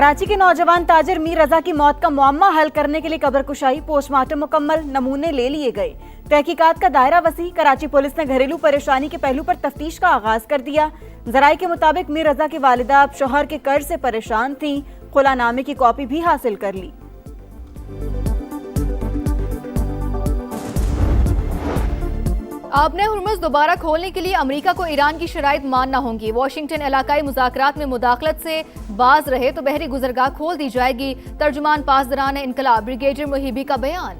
कराची के नौजवान ताजिर मीर रजा की मौत का मुअम्मा हल करने के लिए कब्र कुशाई, पोस्टमार्टम मुकम्मल, नमूने ले लिए गए। तहकीकात का दायरा वसी। कराची पुलिस ने घरेलू परेशानी के पहलू पर तफ्तीश का आगाज कर दिया। जराये के मुताबिक मीर रजा की वालिदा अब शौहर के कर्ज से परेशान थीं। खुलानामे की कॉपी भी हासिल कर ली। आपने हुर्मुज़ दोबारा खोलने के लिए अमेरिका को ईरान की शराइत मानना होंगी। वाशिंगटन इलाकाई मुज़ाकरात में मुदाखलत से बाज रहे तो बहरी गुजरगाह खोल दी जाएगी। तर्जुमान पासदारान इनकलाब ब्रिगेडियर मुहिबी का बयान।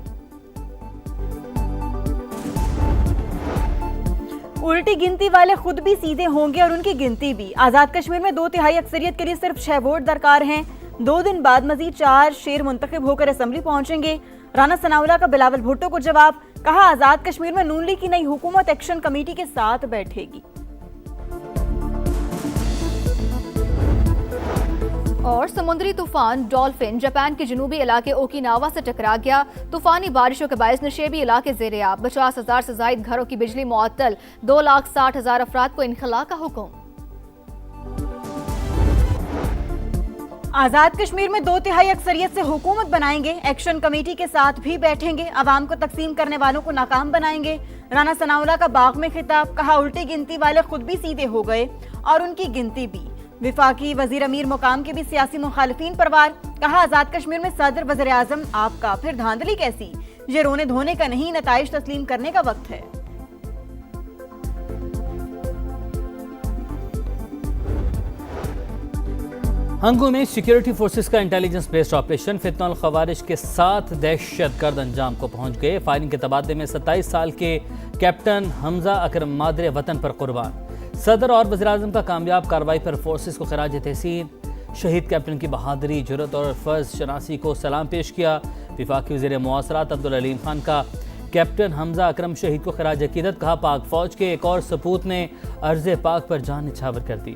उल्टी गिनती वाले खुद भी सीधे होंगे और उनकी गिनती भी। आजाद कश्मीर में 2/3 अक्सरियत के लिए सिर्फ 6 वोट दरकार हैं। 2 दिन बाद मजीद 4 शेर मुंतखब होकर असम्बली पहुंचेंगे। राना सनाउल्लाह का बिलावल भुट्टो को जवाब, कहा आजाद कश्मीर में नून लीग की नई हुकूमत एक्शन कमेटी के साथ बैठेगी। और समुद्री तूफान डॉल्फिन जापान के जनूबी इलाके ओकिनावा से टकरा गया। तूफानी बारिशों के बायस नशेबी इलाके ज़ेर-ए-आब। 50,000 से जायद घरों की बिजली मुअत्तल। 2,60,000 अफराद को इनखला का हुक्म। आजाद कश्मीर में 2/3 अक्सरियत से हुकूमत बनाएंगे। एक्शन कमेटी के साथ भी बैठेंगे। अवाम को तकसीम करने वालों को नाकाम बनाएंगे। राना सनाउल्लाह का बाग में खिताब, कहा उल्टी गिनती वाले खुद भी सीधे हो गए और उनकी गिनती भी। विफाकी वजीर अमीर मुकाम के भी सियासी मुखालिफिन पर वार, कहा आजाद कश्मीर में सदर वज़ीर आज़म आपका, फिर धांधली कैसी? ये रोने धोने का नहीं, नताइज तस्लीम करने का वक्त है। हंगू में सिक्योरिटी फोर्सेस का इंटेलिजेंस बेस्ड ऑपरेशन फितनल खवारिज के 7 दहशतगर्द अंजाम को पहुंच गए। फायरिंग के तबादले में 27 साल के कैप्टन हमजा अकरम मादरे वतन पर कुर्बान। सदर और वज़ीर आज़म का कामयाब कार्रवाई पर फोर्सेस को खराज तहसीन। शहीद कैप्टन की बहादुरी, जुर्रत और फ़र्ज शनासी को सलाम पेश किया। वफाकी वज़ीर मुआसरात अब्दुल अलीम खान का कैप्टन हमजा अकरम शहीद को खराज अकीदत, कहा पाक फौज के एक और सपूत ने अर्ज़ पाक पर जान निछावर कर दी।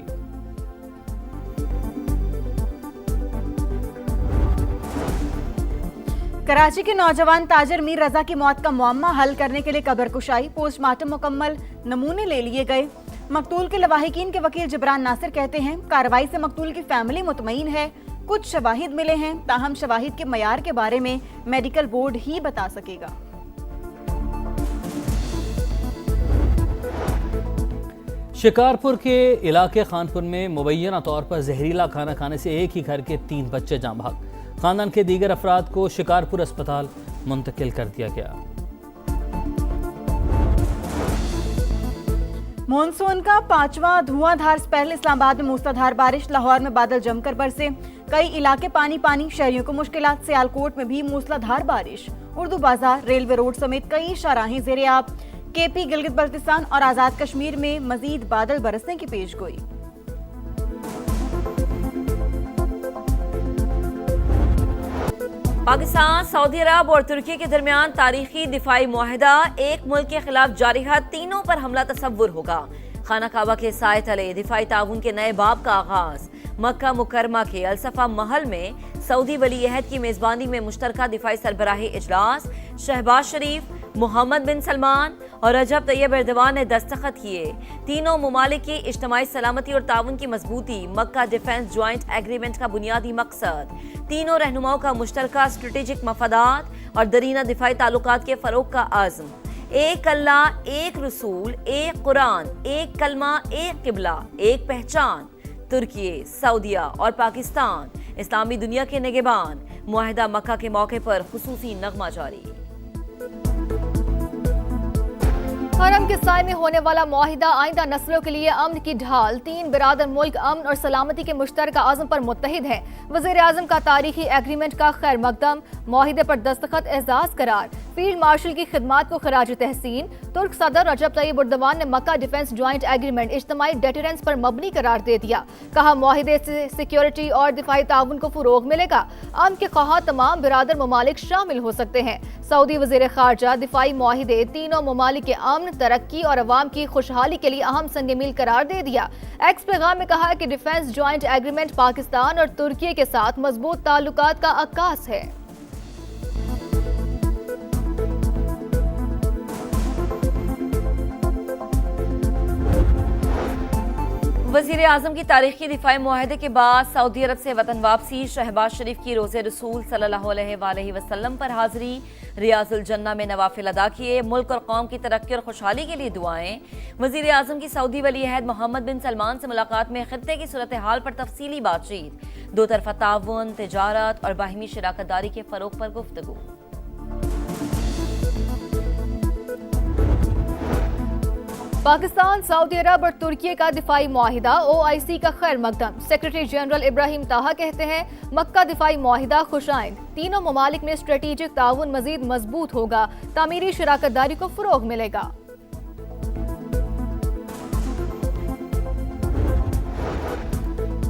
कराची के नौजवान ताजिर मीर रजा की मौत का मुअम्मा हल करने के लिए कब्र कुशाई, पोस्टमार्टम मुकम्मल, नमूने ले लिए गए। मकतूल के लवाहिकीन के वकील जबरान नासिर कहते हैं कार्रवाई से मकतूल की फैमिली मुतमईन है। कुछ शवाहिद मिले हैं, ताहम शवाहिद के मयार के बारे में मेडिकल बोर्ड ही बता सकेगा। शिकारपुर के इलाके खानपुर में मुबैना तौर पर जहरीला खाना खाने से एक ही घर के 3 बच्चे जाँ भाग। खानदान के दीगर अफराद को शिकारपुर अस्पताल मुंतकिल कर दिया गया। मॉनसून का 5वां धुआंधार स्पेल। इस्लामाबाद में मूसलाधार बारिश, लाहौर में बादल जमकर बरसे, कई इलाके पानी पानी, शहरियों को मुश्किलात। सियालकोट में भी मूसलाधार बारिश। उर्दू बाजार, रेलवे रोड समेत कई शाहराहें ज़ेर-ए-आब। केपी, गिलगित बल्तिस्तान और आजाद कश्मीर में मजीद बादल बरसने की पेशगोई। पाकिस्तान, सऊदी अरब और तुर्की के दरमियान तारीखी दिफाई मुआहिदा, एक मुल्क के खिलाफ जारी है, तीनों पर हमला तसव्वुर होगा। खाना काबा के साए तले दिफाई ताउन के नए बाब का आगाज। मक्का मुकरमा के अलसफा महल में सऊदी वली अहद की मेजबानी में मुश्तरका दिफाई सरबराही इजलास। शहबाज शरीफ, मोहम्मद बिन सलमान और रजब तैयब एर्दोगान ने दस्तखत किए। तीनों ममालिक की इज्तमाई सलामती और ताउन की मजबूती मक्का डिफेंस ज्वाइंट एग्रीमेंट का बुनियादी मकसद। तीनों रहनुमाओं का मुश्तरका स्ट्रेटेजिक मफादात और दरीना दिफाई ताल्लुकात के फरोग का आज़म। एक अल्लाह, एक रसूल, एक कुरान, एक कलमा, एक किबला, एक पहचान। तुर्की, सऊदिया और पाकिस्तान इस्लामी दुनिया के निगहबान। मुआहिदा मक्का के मौके पर खुसूसी नगमा जारी। हरम के साए में होने वाला मुआहिदा आइंदा नस्लों के लिए अमन की ढाल। 3 बिरादर मुल्क अमन और सलामती के मुश्तरका आज़म पर मुत्तहिद हैं। वज़ीर आज़म का तारीखी एग्रीमेंट का खैर मकदम। मुआहिदे पर दस्तखत एजाज करार। फील्ड मार्शल की खिदमात को खराज तहसीन। तुर्क सदर रजब तैयब एर्दोगान ने मक्का डिफेंस ज्वाइंट एग्रीमेंट इज्तमाई डेटरेंस पर मबनी करार दे दिया। कहा मुआहिदे से सिक्योरिटी और दिफाई ताउन को फरोग मिलेगा। अमन के ख्वाह तमाम बिरादर ममालिक शामिल हो सकते हैं। सऊदी वज़ीर खारजा दिफाई मुआहिदे तीनों ममालिक के अमन, तरक्की और अवाम की खुशहाली के लिए अहम संग मील करार दे दिया। एक्स पैगाम में कहा कि डिफेंस ज्वाइंट एग्रीमेंट पाकिस्तान और तुर्की के साथ मजबूत ताल्लुकात का अक्कास है। वजीर आजम की तारीखी दिफाई मुआहदे के बाद सऊदी अरब से वतन वापसी, शहबाज शरीफ की रोज़े रसूल सल्लल्लाहु अलैहि वसल्लम पर हाजिरी, रियाजुल जन्ना में नवाफिल अदा किए, मुल्क और कौम की तरक्की और खुशहाली के लिए दुआएं। वजीर आजम की सऊदी वली अहद मोहम्मद बिन सलमान से मुलाकात में खित्ते की सूरत हाल पर तफसीली बातचीत, दो तरफा ताउन, तिजारत और बाहिमी शराकतदारी के फरोग पर गुफ्तगू। पाकिस्तान, सऊदी अरब और तुर्की का दिफाई मुआहिदा, OIC का खैर मकदम। सेक्रेटरी जनरल इब्राहिम ताहा कहते हैं मक्का दिफाई मुआहिदा खुशाइंद, तीनों ममालिक में स्ट्रेटेजिक ताउन मजीद मजबूत होगा, तामीरी शराकतदारी को फरोग मिलेगा।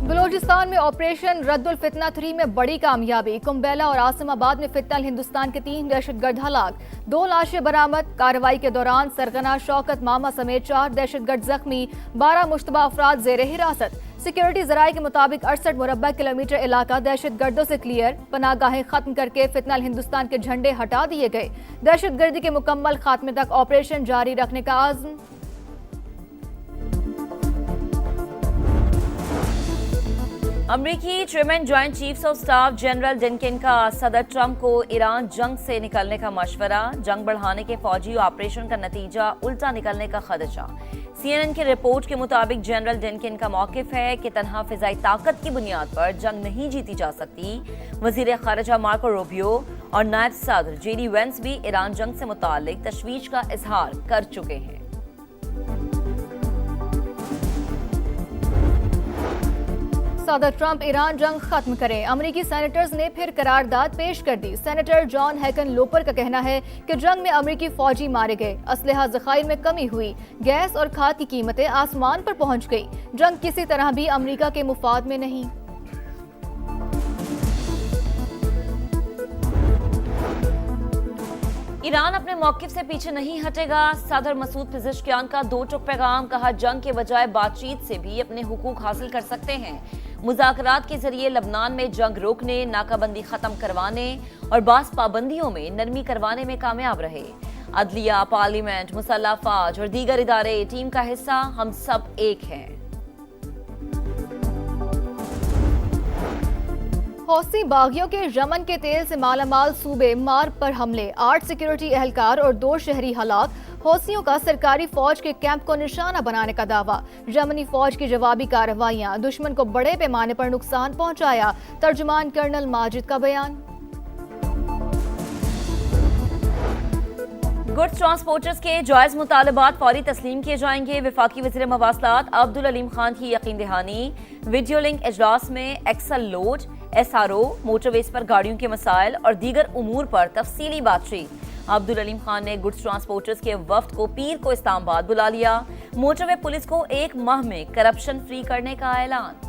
बलूचिस्तान में ऑपरेशन रद्दुल फितना 3 में बड़ी कामयाबी, कुंबेला और आसिमाबाद में फितनल हिंदुस्तान के 3 दहशतगर्द हलाक, 2 लाशें बरामद। कार्रवाई के दौरान सरगना शौकत मामा समेत 4 दहशतगर्द जख्मी, 12 मुश्तबा अफराद जेर हिरासत। सिक्योरिटी जराये के मुताबिक 68 मुरब्बा किलोमीटर इलाका दहशतगर्दों से क्लियर, पनाहगाहें खत्म करके फितनल हिंदुस्तान के झंडे हटा दिए गए। दहशतगर्दी के मुकम्मल खात्मे तक ऑपरेशन जारी रखने का आज़्म। अमरीकी chairman joint chiefs of staff general Dan Caine का सदर ट्रंप को ईरान जंग से निकलने का मशवरा, जंग बढ़ाने के फौजी ऑपरेशन का नतीजा उल्टा निकलने का खदशा। CNN की रिपोर्ट के मुताबिक जनरल डिनकिन का मौकिफ है कि तनहा फिजाई ताकत की बुनियाद पर जंग नहीं जीती जा सकती। वजीर खारजा मार्को रूबियो और नायब सदर JD वेंस भी ईरान जंग से मुतालिक तशवीश का इजहार कर चुके हैं। सदर ट्रंप ईरान जंग खत्म करें, अमरीकी सेनेटर्स ने फिर करारदाद पेश कर दी। सेनेटर जॉन हैकन लोपर का कहना है कि जंग में अमरीकी फौजी मारे गए, असलहा ज़खायर में कमी हुई, गैस और खाद की कीमतें आसमान पर पहुंच गई। जंग किसी तरह भी अमरीका के मुफाद में नहीं। ईरान अपने मौकिफ से पीछे नहीं हटेगा, सदर मसूद पिज़ेश्कियान का 2 टुक पैगाम, कहा जंग के बजाय बातचीत से भी अपने हुकूक हासिल कर सकते हैं। मुज़ाकरात के जरिए लबनान में जंग रोकने, नाकाबंदी खत्म करवाने और बास पाबंदियों में नरमी करवाने में कामयाब रहे। अदलिया, पार्लियामेंट, मुसल्लह फौज और दीगर इदारे टीम का हिस्सा, हम सब एक हैं। हौसी बागियों के यमन के तेल से मालामाल सूबे मार्ग पर हमले, 8 सिक्योरिटी एहलकार और 2 शहरी हलाक। हौसियों का सरकारी फौज के कैंप को निशाना बनाने का दावा। यमनी फौज की जवाबी कार्रवाइयां, दुश्मन को बड़े पैमाने पर नुकसान पहुंचाया। तर्जुमान कर्नल माजिद का बयान। गुड्स ट्रांसपोर्टर्स के जायज मुतालबात फौरी तस्लीम किए जाएंगे। वफाकी वज़ीर मवासलात अब्दुल अलीम खान की यकीन दहानी। वीडियो लिंक इजलास में एक्सल लोड, SRO, मोटरवेज पर गाड़ियों के मसाइल और दीगर उमूर पर तफसीली बातचीत। अब्दुल अलीम खान ने गुड्स ट्रांसपोर्टर्स के वफ्द को पीर को इस्लामाबाद बुला लिया। मोटरवे पुलिस को 1 माह में करप्शन फ्री करने का ऐलान।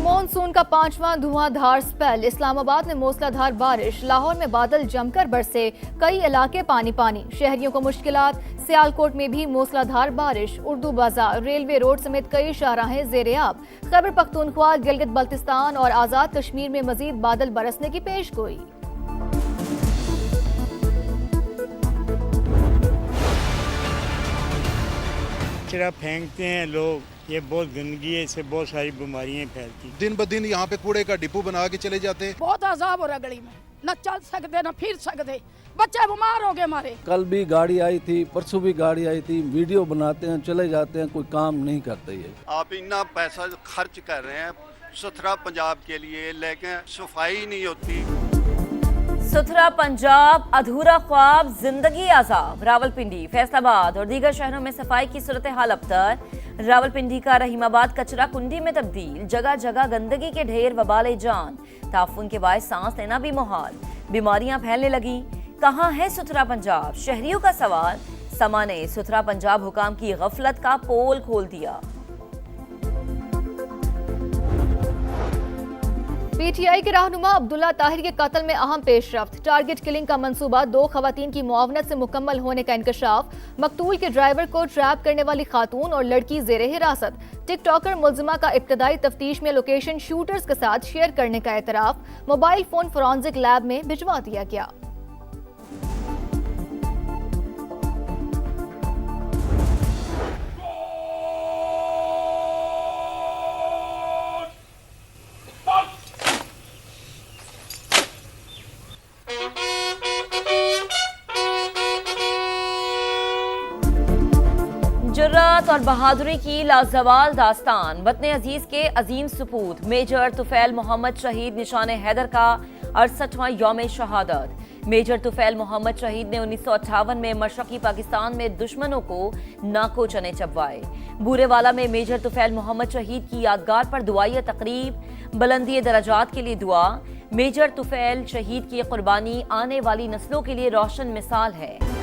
मॉनसून का 5वां धुआंधार स्पेल, इस्लामाबाद में मूसलाधार बारिश, लाहौर में बादल जमकर बरसे, कई इलाके पानी पानी, शहरियों को मुश्किलात। सियालकोट में भी मूसलाधार बारिश, उर्दू बाजार, रेलवे रोड समेत कई शाहराहें ज़ेर-ए-आब। खैबर पख्तूनख्वा, गिलगित बल्तिस्तान और आज़ाद कश्मीर में मजीद बादल बरसने की पेशगोई। कचरा फेंकते हैं लोग, ये बहुत गंदगी है, इससे बहुत सारी बीमारियां फैलती। दिन ब दिन यहाँ पे कूड़े का डिपो बना के चले जाते हैं। बहुत अजाब हो रहा गली में, न चल सकते न फिर सकते, बच्चे बीमार हो गए हमारे। कल भी गाड़ी आई थी, परसों भी गाड़ी आई थी, वीडियो बनाते हैं चले जाते हैं, कोई काम नहीं करते ये। आप इतना पैसा खर्च कर रहे हैं सुथरा पंजाब के लिए, लेकिन सफाई नहीं होती। सुथरा पंजाब अधूरा ख्वाब, जिंदगी आजाब। रावलपिंडी, फैसलाबाद और दीगर शहरों में सफाई की सूरत हाल अबतर। रावलपिंडी का रहीमाबाद कचरा कुंडी में तब्दील, जगह जगह गंदगी के ढेर, वबाले जान। ताफुन के बायस सांस लेना भी मुहाल, बीमारियां फैलने लगी। कहाँ है सुथरा पंजाब? शहरियों का सवाल। समा ने सुथरा पंजाब हुकाम की गफलत का पोल खोल दिया। PTI के रहनुमा अब्दुल्ला ताहिर के कत्ल में अहम पेशरफ्त, टारगेट किलिंग का मंसूबा 2 खवातीन की मुआवनत से मुकम्मल होने का इंकशाफ। मकतूल के ड्राइवर को ट्रैप करने वाली खातून और लड़की जेरे हिरासत। टिकटॉकर मुलजिमा का इब्तदाई तफ्तीश में लोकेशन शूटर्स के साथ शेयर करने का एतराफ। मोबाइल फोन फोरेंसिक लैब में भिजवा दिया गया। शजाअत और बहादुरी की लाजवाल दास्तान। वतन अजीज के अजीम सपूत मेजर तुफैल मोहम्मद शहीद निशान हैदर का 68वां यौम शहादत। मेजर तुफैल मोहम्मद शहीद ने 1958 में मशरकी पाकिस्तान में दुश्मनों को नाको चने चबवाए। बूरेवाला में मेजर तुफैल मोहम्मद शहीद की यादगार पर दुआई तकरीब, बुलंदी दराजात के लिए दुआ। मेजर तुफैल शहीद की कुर्बानी आने वाली नस्लों के लिए रोशन मिसाल है।